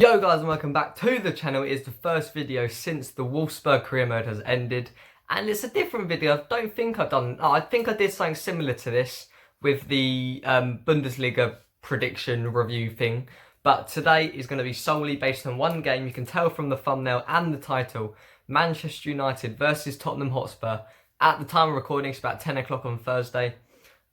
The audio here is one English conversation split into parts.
Yo guys, and welcome back to the channel. It is the first video since the Wolfsburg career mode has ended, and it's a different video. I don't think I've done. Oh, I think I did something similar to this with the Bundesliga prediction review thing, but today is going to be solely based on one game. You can tell from the thumbnail and the title: Manchester United versus Tottenham Hotspur. At the time of recording, it's about 10 o'clock on Thursday.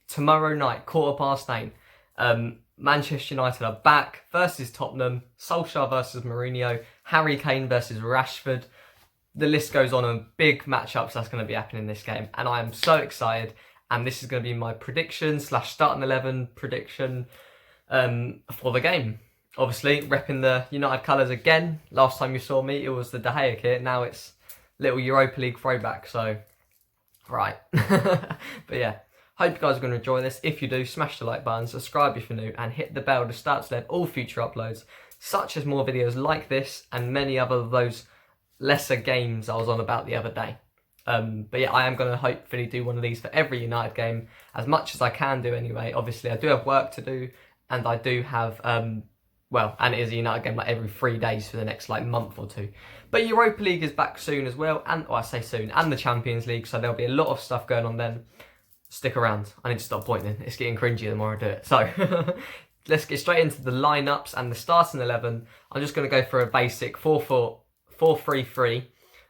Tomorrow night, 9:15. Manchester United are back versus Tottenham, Solskjaer versus Mourinho, Harry Kane versus Rashford. The list goes on, and big matchups that's going to be happening in this game, and I am so excited. And this is going to be my prediction / starting 11 prediction for the game. Obviously, repping the United colours again. Last time you saw me, it was the De Gea kit. Now it's little Europa League throwback. So, right. But yeah. Hope you guys are going to enjoy this. If you do, smash the like button, subscribe if you're new, and hit the bell to start to let all future uploads, such as more videos like this and many other of those lesser games I was on about the other day. But yeah, I am going to hopefully do one of these for every United game, as much as I can do anyway. Obviously, I do have work to do, and I do have, and it is a United game like every 3 days for the next month or two. But Europa League is back soon as well, and I say soon, and the Champions League, so there'll be a lot of stuff going on then. Stick around. I need to stop pointing. It's getting cringy the more I do it. So, let's get straight into the lineups and the starting 11. I'm just going to go for a basic 4-4-3-3.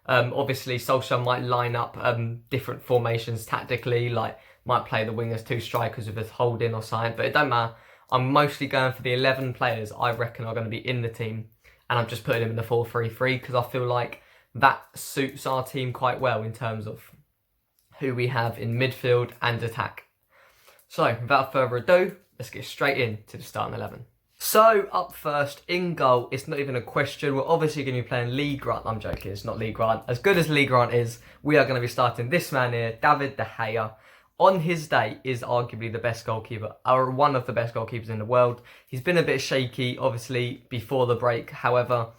Obviously, Solskjaer might line up different formations tactically, like might play the wingers, 2 strikers with a holding or something, but it don't matter. I'm mostly going for the 11 players I reckon are going to be in the team, and I'm just putting them in the 4-3-3 because I feel like that suits our team quite well in terms of who we have in midfield and attack. So, without further ado, let's get straight into the starting 11. So, up first, in goal, it's not even a question. We're obviously going to be playing Lee Grant. I'm joking, it's not Lee Grant. As good as Lee Grant is, we are going to be starting this man here, David De Gea. On his day, is arguably the best goalkeeper, or one of the best goalkeepers in the world. He's been a bit shaky, obviously, before the break. However,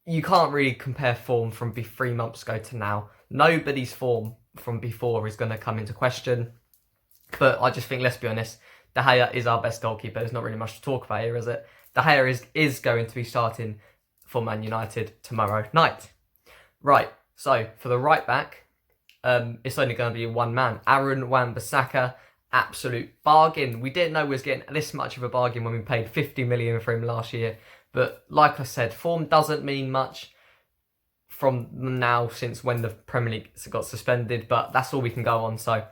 you can't really compare form from 3 months ago to now. Nobody's form from before is going to come into question. But I just think, let's be honest, De Gea is our best goalkeeper. There's not really much to talk about here, is it? De Gea is going to be starting for Man United tomorrow night. Right, so for the right back, it's only going to be one man. Aaron Wan-Bissaka, absolute bargain. We didn't know we was getting this much of a bargain when we paid 50 million for him last year. But like I said, form doesn't mean much from now since when the Premier League got suspended, but that's all we can go on. So,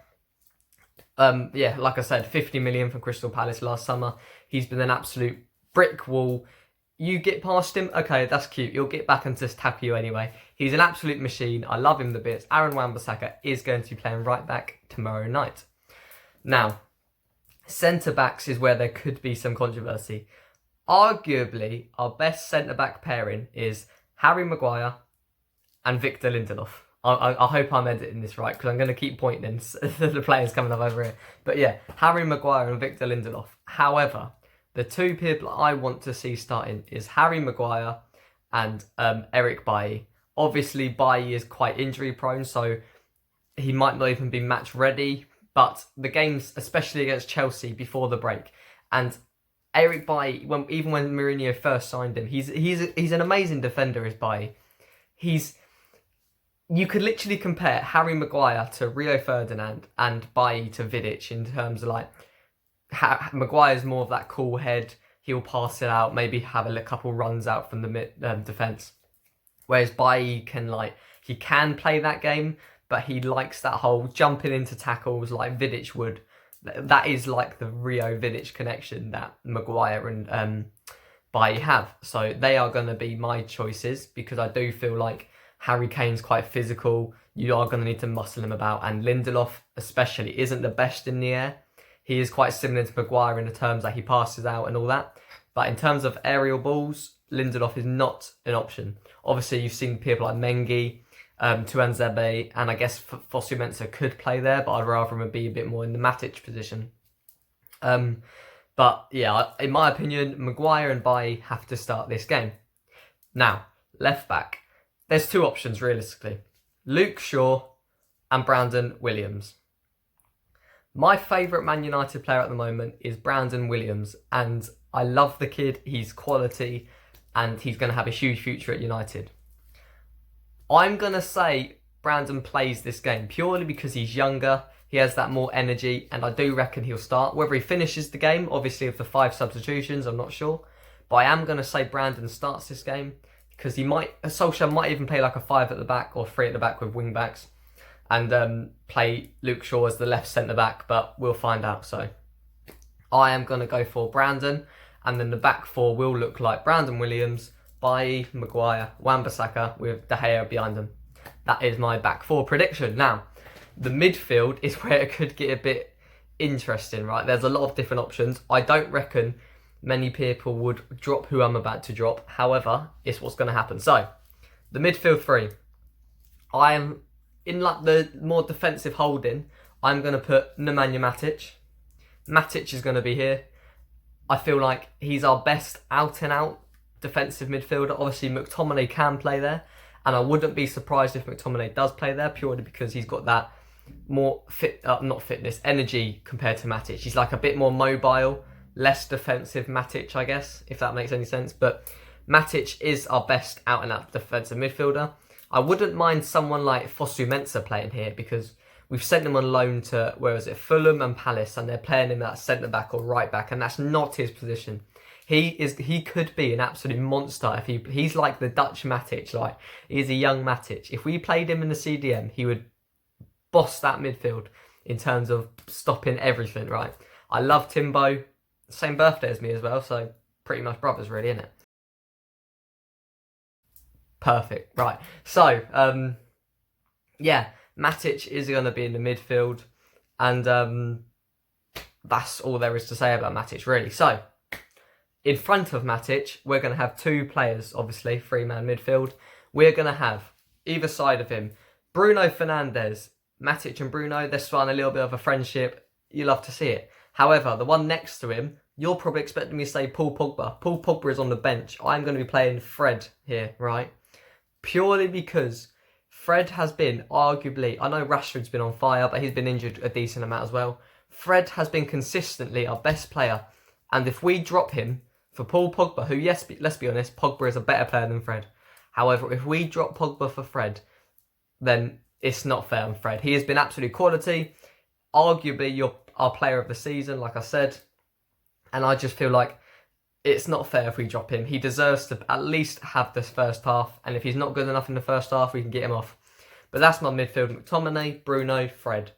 yeah, like I said, 50 million from Crystal Palace last summer. He's been an absolute brick wall. You get past him, okay, that's cute. He'll get back and just tackle you anyway. He's an absolute machine. I love him the bits. Aaron Wan-Bissaka is going to be playing right back tomorrow night. Now, centre-backs is where there could be some controversy. Arguably, our best centre-back pairing is Harry Maguire and Victor Lindelof. I hope I'm editing this right, because I'm going to keep pointing the players coming up over here. But yeah, Harry Maguire and Victor Lindelof. However, the 2 people I want to see starting is Harry Maguire and Eric Bailly. Obviously, Bailly is quite injury prone, so he might not even be match ready. But the games, especially against Chelsea before the break, and Eric Bailly, even when Mourinho first signed him, he's an amazing defender, is Bailly. You could literally compare Harry Maguire to Rio Ferdinand and Bailly to Vidic in terms of Maguire's more of that cool head. He'll pass it out, maybe have a couple runs out from the mid defence. Whereas Bailly he can play that game, but he likes that whole jumping into tackles like Vidic would. That is like the Rio Vidic connection that Maguire and Bailly have. So they are going to be my choices, because I do feel like Harry Kane's quite physical. You are going to need to muscle him about. And Lindelof especially isn't the best in the air. He is quite similar to Maguire in the terms that he passes out and all that. But in terms of aerial balls, Lindelof is not an option. Obviously, you've seen people like Mengi, Tuanzebe, and I guess Fosu Mensah could play there, but I'd rather him be a bit more in the Matic position. But yeah, in my opinion, Maguire and Bailly have to start this game. Now, left back. There's 2 options realistically. Luke Shaw and Brandon Williams. My favourite Man United player at the moment is Brandon Williams, and I love the kid. He's quality. and he's going to have a huge future at United. I'm going to say Brandon plays this game purely because he's younger, he has that more energy, and I do reckon he'll start. Whether he finishes the game, obviously of the 5 substitutions, I'm not sure. But I am going to say Brandon starts this game because Solskjaer might even play like a 5 at the back or 3 at the back with wing backs and play Luke Shaw as the left centre back, but we'll find out. So I am going to go for Brandon, and then the back 4 will look like Brandon Williams, Bailly, Maguire, Wan-Bissaka with De Gea behind them. That is my back 4 prediction. Now, the midfield is where it could get a bit interesting, right? There's a lot of different options. I don't reckon many people would drop who I'm about to drop. However, it's what's going to happen. So, the midfield 3. I am, in like the more defensive holding, I'm going to put Nemanja Matic. Matic is going to be here. I feel like he's our best out-and-out defensive midfielder. Obviously, McTominay can play there, and I wouldn't be surprised if McTominay does play there purely because he's got that more energy compared to Matic. He's like a bit more mobile, less defensive Matic, I guess, if that makes any sense. But Matic is our best out-and-out defensive midfielder. I wouldn't mind someone like Fosu Mensah playing here because we've sent him on loan to, Fulham and Palace, and they're playing him at centre-back or right-back, and that's not his position. He could be an absolute monster if he's like the Dutch Matic, like he's a young Matic. If we played him in the CDM, he would boss that midfield in terms of stopping everything, right? I love Timbo, same birthday as me as well, so pretty much brothers really, isn't it? Perfect, right. So, yeah, Matic is going to be in the midfield, and that's all there is to say about Matic, really. So, in front of Matic, we're going to have 2 players, obviously, 3-man midfield. We're going to have, either side of him, Bruno Fernandes. Matic and Bruno, they're starting a little bit of a friendship. You love to see it. However, the one next to him, you're probably expecting me to say Paul Pogba. Paul Pogba is on the bench. I'm going to be playing Fred here, right? Purely because Fred has been arguably, I know Rashford's been on fire, but he's been injured a decent amount as well. Fred has been consistently our best player. And if we drop him for Paul Pogba, who, yes, let's be honest, Pogba is a better player than Fred. However, if we drop Pogba for Fred, then it's not fair on Fred. He has been absolute quality. Arguably, our player of the season, like I said. And I just feel like it's not fair if we drop him. He deserves to at least have this first half. And if he's not good enough in the first half, we can get him off. But that's my midfield. McTominay, Bruno, Fred.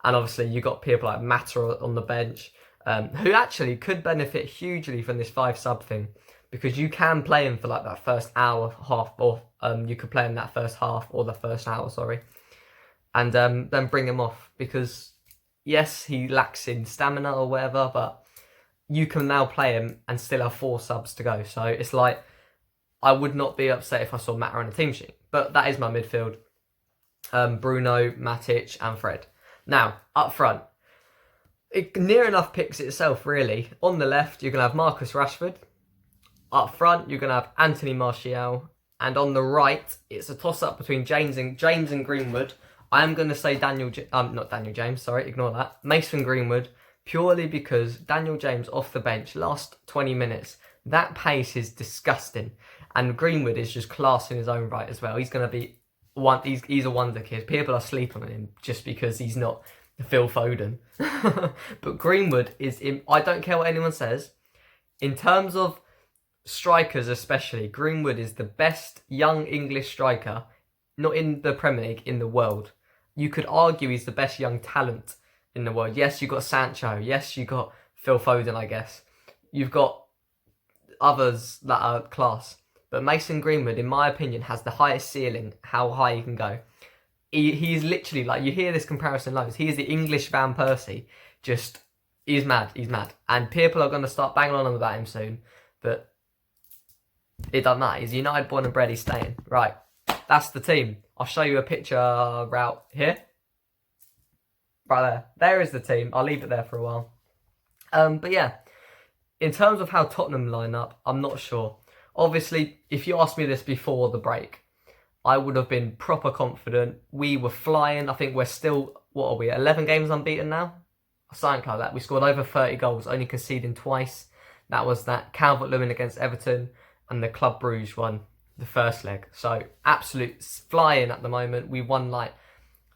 And obviously, you've got people like Mata on the bench, who actually could benefit hugely from this 5-sub thing. Because you can play him for like that first hour, half, or you could play him that first half, or the first hour, sorry. And then bring him off. Because, yes, he lacks in stamina or whatever, but you can now play him and still have 4 subs to go. So it's like, I would not be upset if I saw Mata on a team sheet. But that is my midfield. Bruno, Matic and Fred. Now, up front. It near enough picks itself, really. On the left, you're going to have Marcus Rashford. Up front, you're going to have Anthony Martial. And on the right, it's a toss-up between James and Greenwood. I am going to say not Daniel James, sorry, ignore that. Mason Greenwood, purely because Daniel James off the bench, last 20 minutes, that pace is disgusting. And Greenwood is just class in his own right as well. He's going to be he's a wonder kid. People are sleeping on him just because he's not Phil Foden. But Greenwood I don't care what anyone says. In terms of strikers especially, Greenwood is the best young English striker, not in the Premier League, in the world. You could argue he's the best young talent in the world. Yes, you've got Sancho. Yes, you've got Phil Foden, I guess. You've got others that are class. But Mason Greenwood, in my opinion, has the highest ceiling, how high he can go. He's literally, like, you hear this comparison loads. He is the English Van Persie. Just, he's mad. And people are going to start banging on him about him soon. But it doesn't matter. He's United born and bred. He's staying. Right. That's the team. I'll show you a picture route here. Right there. There is the team. I'll leave it there for a while. But yeah, in terms of how Tottenham line up, I'm not sure. Obviously, if you asked me this before the break, I would have been proper confident. We were flying. I think we're still, 11 games unbeaten now? Something like that. We scored over 30 goals, only conceding twice. That was that Calvert-Lewin against Everton and the Club Bruges won the first leg. So absolute flying at the moment. We won like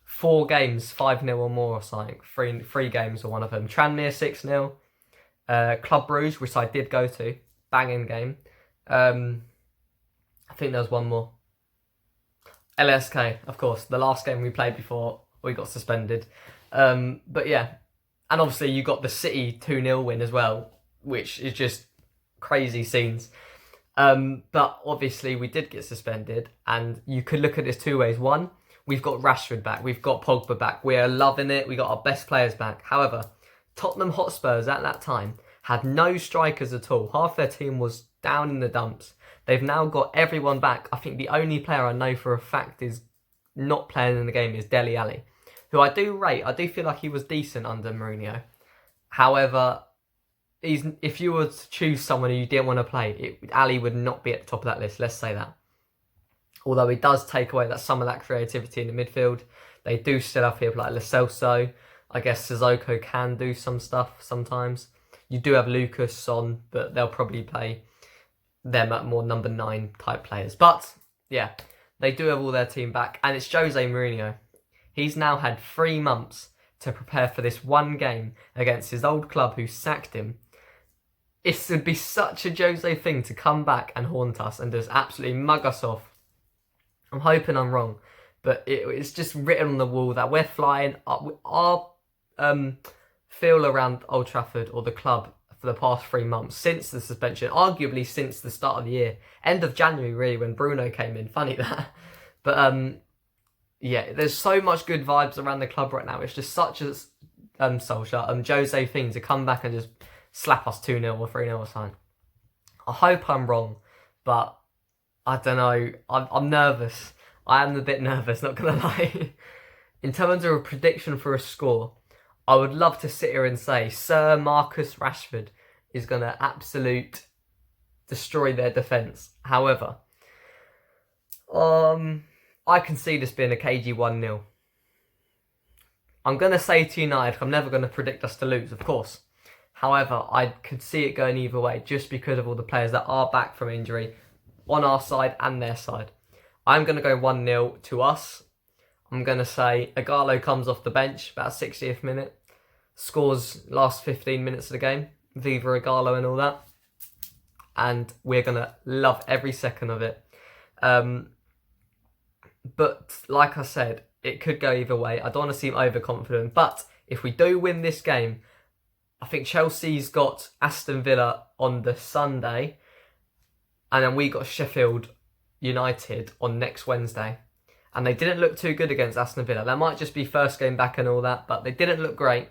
4 games, 5-0 or more or something. Three games or one of them. Tranmere 6-0. Club Bruges, which I did go to. Banging game. I think there was one more. LSK, of course. The last game we played before we got suspended. But yeah. And obviously you got the City 2-0 win as well, which is just crazy scenes. But obviously we did get suspended, and you could look at this 2 ways. One, we've got Rashford back, we've got Pogba back, we're loving it, we got our best players back. However, Tottenham Hotspurs at that time had no strikers at all. Half their team was down in the dumps. They've now got everyone back. I think the only player I know for a fact is not playing in the game is Dele Alli, who I do rate. I do feel like he was decent under Mourinho. However, if you were to choose someone who you didn't want to play, Ali would not be at the top of that list, let's say that. Although he does take away some of that creativity in the midfield. They do still have people like Lo Celso. I guess Sissoko can do some stuff sometimes. You do have Lucas on, but they'll probably play them at more number 9 type players. But yeah, they do have all their team back, and it's Jose Mourinho. He's now had 3 months to prepare for this one game against his old club who sacked him. It would be such a Jose thing to come back and haunt us and just absolutely mug us off. I'm hoping I'm wrong, but it's just written on the wall that we're flying. Our feel around Old Trafford or the club for the past 3 months since the suspension, arguably since the start of the year, end of January really, when Bruno came in. Funny that, but yeah, there's so much good vibes around the club right now. It's just such a Jose thing to come back and just slap us 2-0 or 3-0 or something. I hope I'm wrong, but I don't know. I'm nervous. I am a bit nervous, not gonna lie. In terms of a prediction for a score, I would love to sit here and say Sir Marcus Rashford is gonna absolute destroy their defence. However, I can see this being a cagey 1-0. I'm going to say to United, I'm never going to predict us to lose, of course. However, I could see it going either way just because of all the players that are back from injury on our side and their side. I'm going to go 1-0 to us. I'm going to say Ighalo comes off the bench about 60th minute, scores last 15 minutes of the game, Viva Ighalo and all that. And we're going to love every second of it. But like I said, it could go either way. I don't want to seem overconfident. But if we do win this game, I think Chelsea's got Aston Villa on the Sunday. And then we got Sheffield United on next Wednesday. And they didn't look too good against Aston Villa. That might just be first game back and all that. But they didn't look great.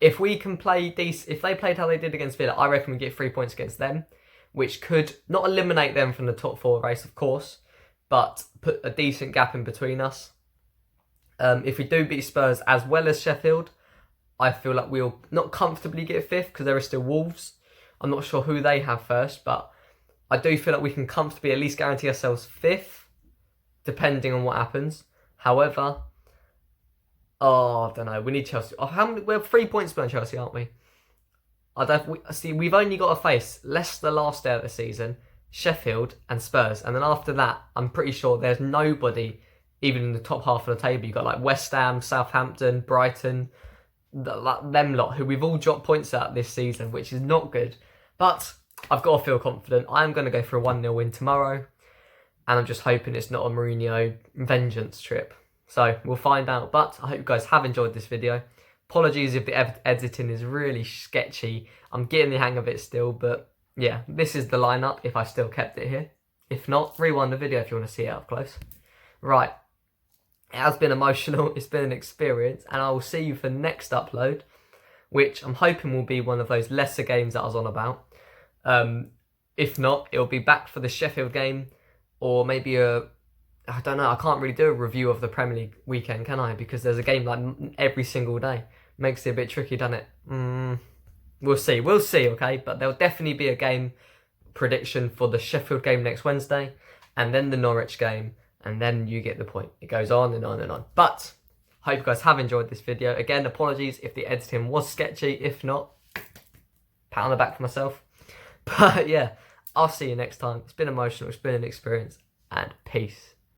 If we can play decent, if they played how they did against Villa, I reckon we get 3 points against them. Which could not eliminate them from the top 4 race, of course, but put a decent gap in between us. If we do beat Spurs as well as Sheffield, I feel like we'll not comfortably get 5th because there are still Wolves. I'm not sure who they have first, but I do feel like we can comfortably at least guarantee ourselves 5th, depending on what happens. However, I don't know. We need Chelsea. We're 3 points behind Chelsea, aren't we? We've only got to face Leicester last day of the season, Sheffield and Spurs, and then after that, I'm pretty sure there's nobody even in the top half of the table. You've got like West Ham, Southampton, Brighton, them lot who we've all dropped points at this season, which is not good. But I've got to feel confident. I'm going to go for a 1-0 win tomorrow, and I'm just hoping it's not a Mourinho vengeance trip. So we'll find out. But I hope you guys have enjoyed this video. Apologies if the editing is really sketchy. I'm getting the hang of it still, but yeah, this is the lineup if I still kept it here. If not, rewind the video if you want to see it up close. Right, it has been emotional, it's been an experience, and I will see you for next upload, which I'm hoping will be one of those lesser games that I was on about. If not, it'll be back for the Sheffield game, or maybe I don't know, I can't really do a review of the Premier League weekend, can I? Because there's a game like every single day. Makes it a bit tricky, doesn't it? We'll see, okay? But there'll definitely be a game prediction for the Sheffield game next Wednesday, and then the Norwich game, and then you get the point. It goes on and on and on. But hope you guys have enjoyed this video. Again, apologies if the editing was sketchy. If not, pat on the back for myself. But yeah, I'll see you next time. It's been emotional, it's been an experience, and peace.